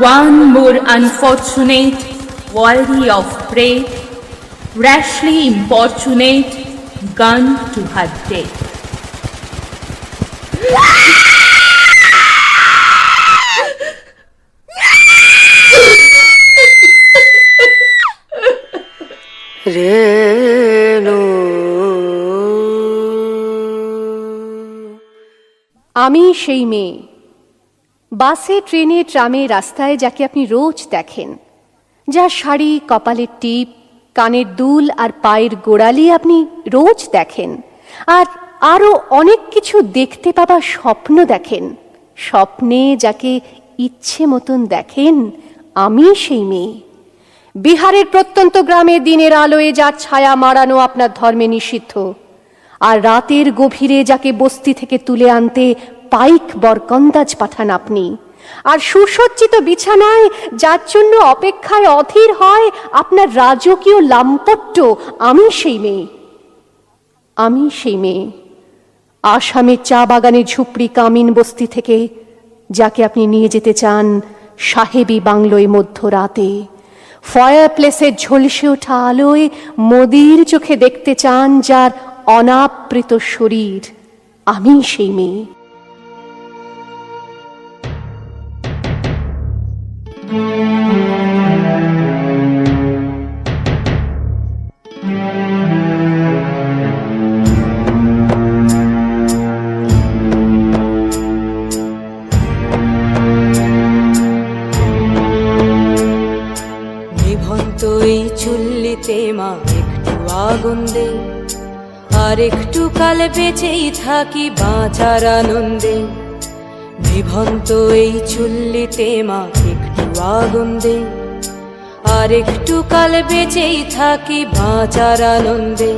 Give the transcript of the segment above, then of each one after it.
one more unfortunate, worthy of prey, rashly importunate, gun to her death. আমি সেই মেয়ে, বাসে ট্রেনে ট্রামে রাস্তায় যাকে আপনি রোজ দেখেন, যার শাড়ি, কপালের টিপ, কানের দুল আর পায়ের গোড়ালি আপনি রোজ দেখেন, আর আরো অনেক কিছু দেখতে পাবার স্বপ্ন দেখেন। স্বপ্নে যাকে ইচ্ছে মতন দেখেন, আমি সেই মেয়ে। বিহারের প্রত্যন্ত গ্রামে দিনের আলোয় যার ছায়া মারানো আপনার ধর্মে নিষিদ্ধ, আর রাতের গভীরে যাকে বস্তি থেকে তুলে আনতে পাইক বরকন্দাজ পাঠান আপনি, আর সুসজ্জিত বিছানায় যার জন্য অপেক্ষায় অধীর হয় আপনার রাজকীয় লাম্পট্য, আমি সেই মেয়ে। আমি সেই মেয়ে আসামের চা বাগানের ঝুপড়ি কামিন বস্তি থেকে যাকে আপনি নিয়ে যেতে চান সাহেবী বাংলোয় মধ্যরাতে, ফায়ার প্লেসের ঝলসে ওঠা আলোয় মোদির চোখে দেখতে চান যার অনাবৃত শরীর, আমি সেই মেয়ে। নিভন্ত এই চুল্লিতে মা একটু আগুন দে, আর একটু কাল বেঁচেই থাকি বাঁচার আনন্দে। নিভন্ত এই চুল্লিতে মা একটু আগুন দে, আর একটু কাল বেঁচেই থাকি বাঁচার আনন্দে।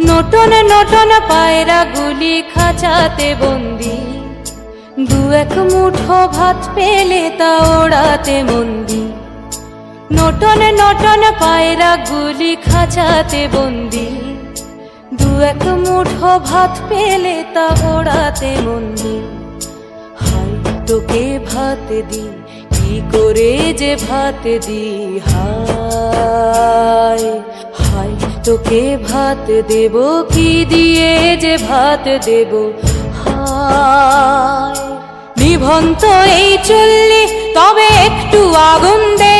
নটন নটন পায়রা গুলি খাঁচাতে বন্দি, দু এক মুঠো ভাত পেলে তা ওড়াতে মন্দি। নটন নটন পায়রা গুলি খাঁচাতে বন্দি, দু এক মুঠো ভাত পেলে তা ওড়াতে মন্দি। হাই তোকে ভাত দি, কি করে যে ভাত দি, হায় হাই তোকে ভাত দেব, কি দিয়ে যে ভাত দেব, হায়। নিভন্ত এই চুল্লি তবে একটু আগুন দে,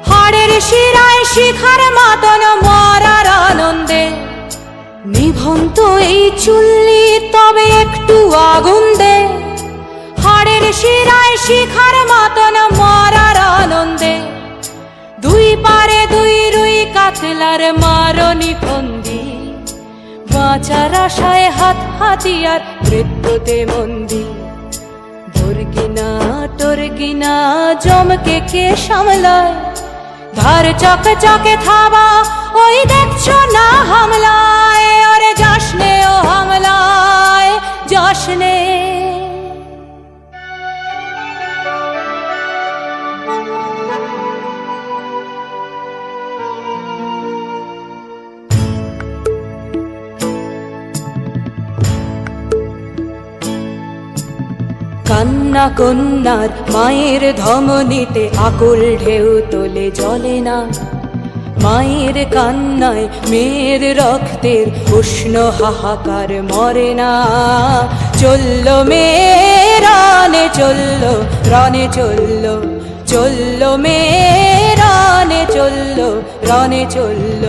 হাড়ের শিরায় শিখার মাতন মরার আনন্দে। নিভন্ত এই চুল্লি তবে একটু আগুন দে, হাড়ের শিরায় শিখার মাতন মরার আনন্দে। দুই পারে দুই রুই কাতলার মারনি ফন্দি, বাঁচার আশায় হাত হাতিয়ার মৃত্যুতে মন্দি। ধর্গিনা টর্গিনা জমকে কে সামলায়, ধার চকে চকে থাবা ওই দেখছো না হামলায়, ওরে জশ্নে ও হামলায় জশ্নে। কান্না কন্যার মায়ের ধমনীতে আকুল ঢেউ তোলে জলে না, মায়ের কান্নায় মেয়ের রক্তের উষ্ণ হাহাকার মরে না। চলল মেয়ে রানে চলল, রনে চলল, চলল মেয়ে রানে চলল, রনে চলল।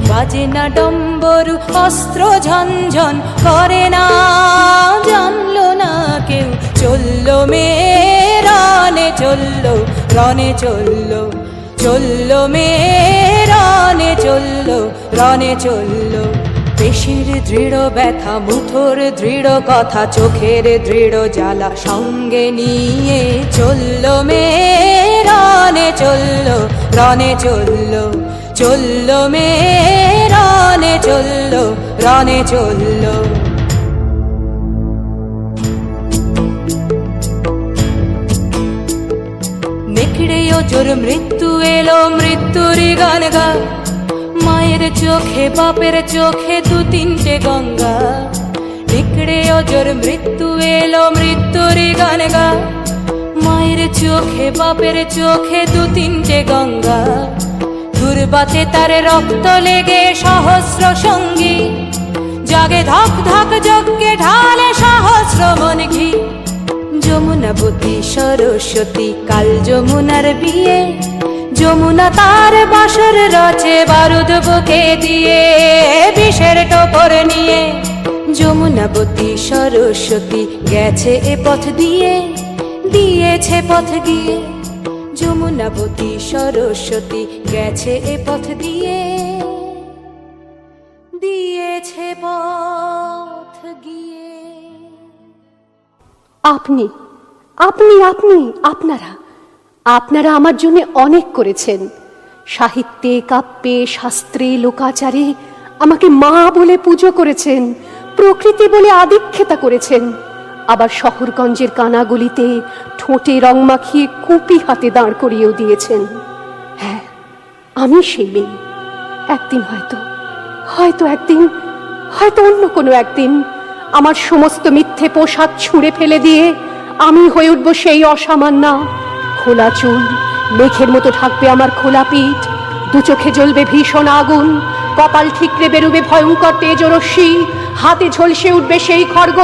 বাজে না ডম্বরু অস্ত্র ঝনঝন করে না, জানলো না কেউ। চলল মেয়ে রানে চলল, রনে চলল, চলল মেয়ে রানে চলল, রনে চলল। পেশির দৃঢ় ব্যথা, মুঠোর দৃঢ় কথা, চোখের দৃঢ় জ্বালা সঙ্গে নিয়ে চলল মেয়ে রানে চলল, রনে চলল, চলল মেয়ে রানে চলল, রনে চলল। নেকড়েও জোর মৃত্যু এলো, মৃত্যুরই গান গা, মায়ের চোখে বাপের চোখে দু তিনটে গঙ্গা। নেকড়েও জোর মৃত্যু এলো, মৃত্যুরই গান গা, মায়ের চোখে বাপের চোখে দু তিনটে গঙ্গা, দুর্বাতে তার রক্ত লেগে সহস্র সঙ্গী, জাগে ধক ধক যজ্ঞে ঢালে সহস্র মন ঘি। যমুনাবতী সরস্বতী কাল যমুনার বিয়ে, যমুনা তার বাসর রচে বারুদ বুকে দিয়ে, বিষের টোপর নিয়ে। যমুনাবতী সরস্বতী গেছে এ পথ দিয়ে, দিয়েছে পথ গিয়ে। যমুনাবতী সরস্বতী গেছে এ পথ দিয়ে, দিয়েছে পথ গিয়ে। আপনি আপনি আপনি আপনারা আপনারা আমার জন্য অনেক করেছেন। সাহিত্যে, কাব্যে, শাস্ত্রে, লোকাচারে আমাকে মা বলে পুজো করেছেন, প্রকৃতি বলে আদিক্ষেতা করেছেন। আবার শহরগঞ্জের কানাগলিতে ঠোঁটে রং মাখিয়ে কুপি হাতে দাঁড় করিয়েও দিয়েছেন। হ্যাঁ, আমি সেই মেয়ে। একদিন হয়তো হয়তো অন্য কোনো একদিন আমার সমস্ত মিথ্যে পোশাক ছুঁড়ে ফেলে দিয়ে আমি হয়ে উঠব সেই অসামান্যা। খোলা চুল মেঘের মতো ঢাকবে আমার খোলা পিঠ, দু চোখে জ্বলবে ভীষণ আগুন, কপাল ঠিকরে বেরোবে ভয়ঙ্কর তেজরশ্মি, হাতে ঝলসে উঠবে সেই খড়গ,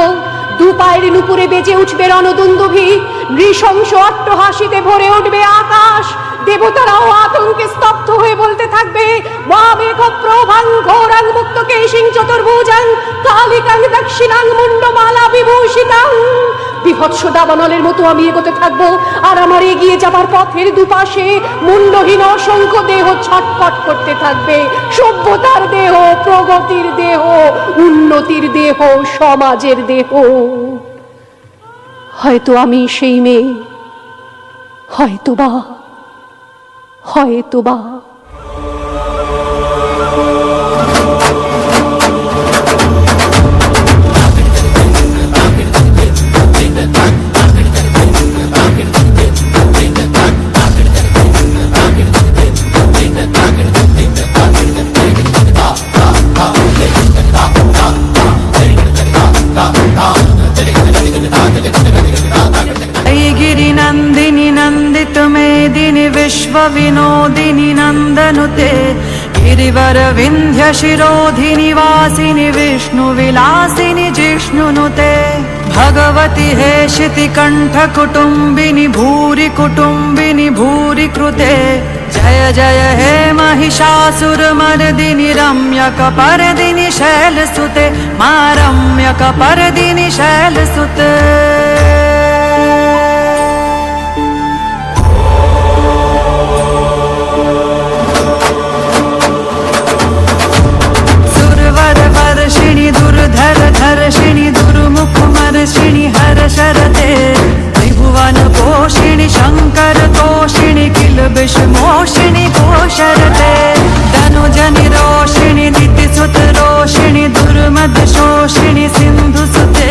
দু পায়ের নুপুরে বেজে উঠবে রণদুন্দুভি, নৃশংস অট্টহাসিতে ভরে উঠবে আকাশ। দেবতারাও আতঙ্কে স্তব্ধ হয়ে বলতে থাকবে, ওয়ামেঘ প্রভাং ঘোরাং মুক্তকেশিং চতুর্ভুজাং কালিকাং দক্ষিণাং মুন্ডমালা বিভূষিতাং। বিভৎস দাবানলের মতো আমি এগোতে থাকবো, আর আমার এগিয়ে যাবার পথের দুপাশে মুন্ডহীন অসংখ্য দেহ ছটফট করতে থাকবে। সভ্যতার দেহ, প্রগতির দেহ, উন্নতির দেহ, সমাজের দেহ। হয়তো আমি সেই মেয়ে, হয়তোবা। गिरिनन्दिनि नन्दित मेदिनि विश्व विनोदिनि नन्दनुते, गिरिवर विन्ध्य शिरोधिनि वासिनि विष्णु विलासिनि जिष्णुनुते। भगवति हेशिति कण्ठ कुटुम्बिनि भूरि कुटुम्बिनि भूरि कृते, जय जय हे महिषासुरमर्दिनि रम्यकपर्दिनि शैलसुते, मा रम्यकपर्दिनि शैलसुते। दुर्धर धर्षिणि दुर्मुख मर्षिणि हर्षरते, त्रिभुवन पोषिणि शंकर तोषिणि किलबिष मोषिणि कोशरते। धनुजनि रोषिणि दितिसुत रोषिणि दुर्मद शोषिणि सिन्धुसुते,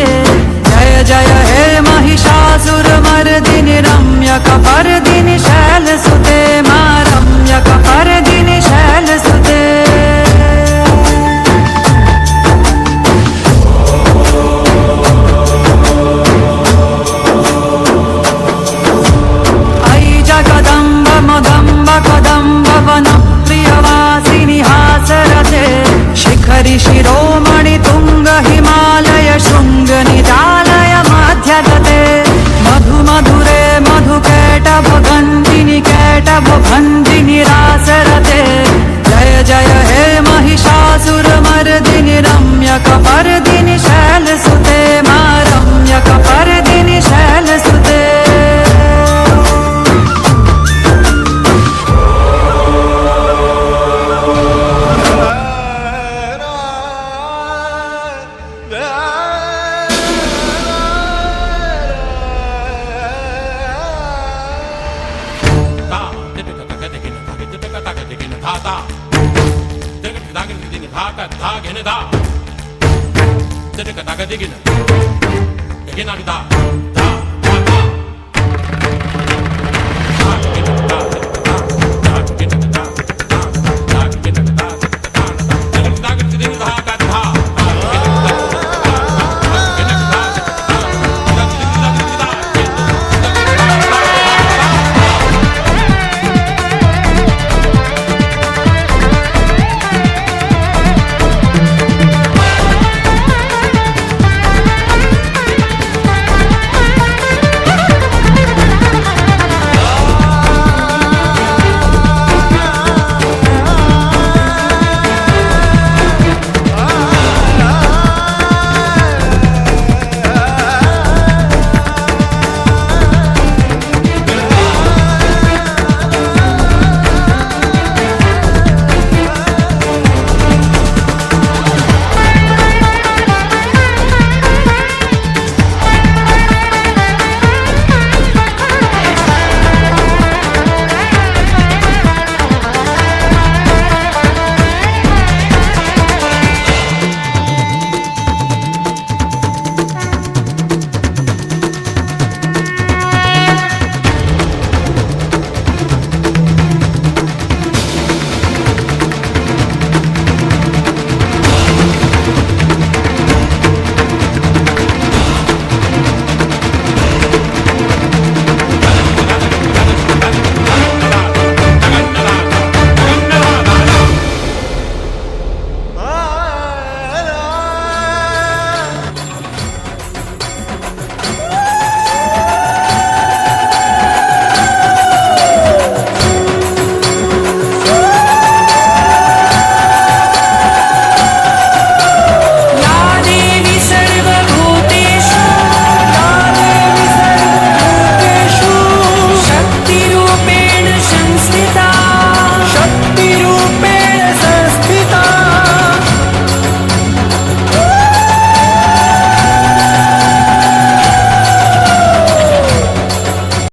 जय जय हे महिषासुरमर्दिनि रम्यकपर्दिनि शैलसुते, मा रम्यकपर्दिनि शैलसुते। कदम्ब वन प्रियवासिनि हासरते, शिखरि शिरोमणि तुंग हिमालय शृंग निजालय मध्यगते। मधु मधुरे मधुकैटभ गन्धिनि कैटभ भञ्जिनि रासरते, जय जय हे महिषासुरमर्दिनि रम्यकपर्दिनि शैलसुते, मा रम्यकपर्दिनि शैलसुते। Digina,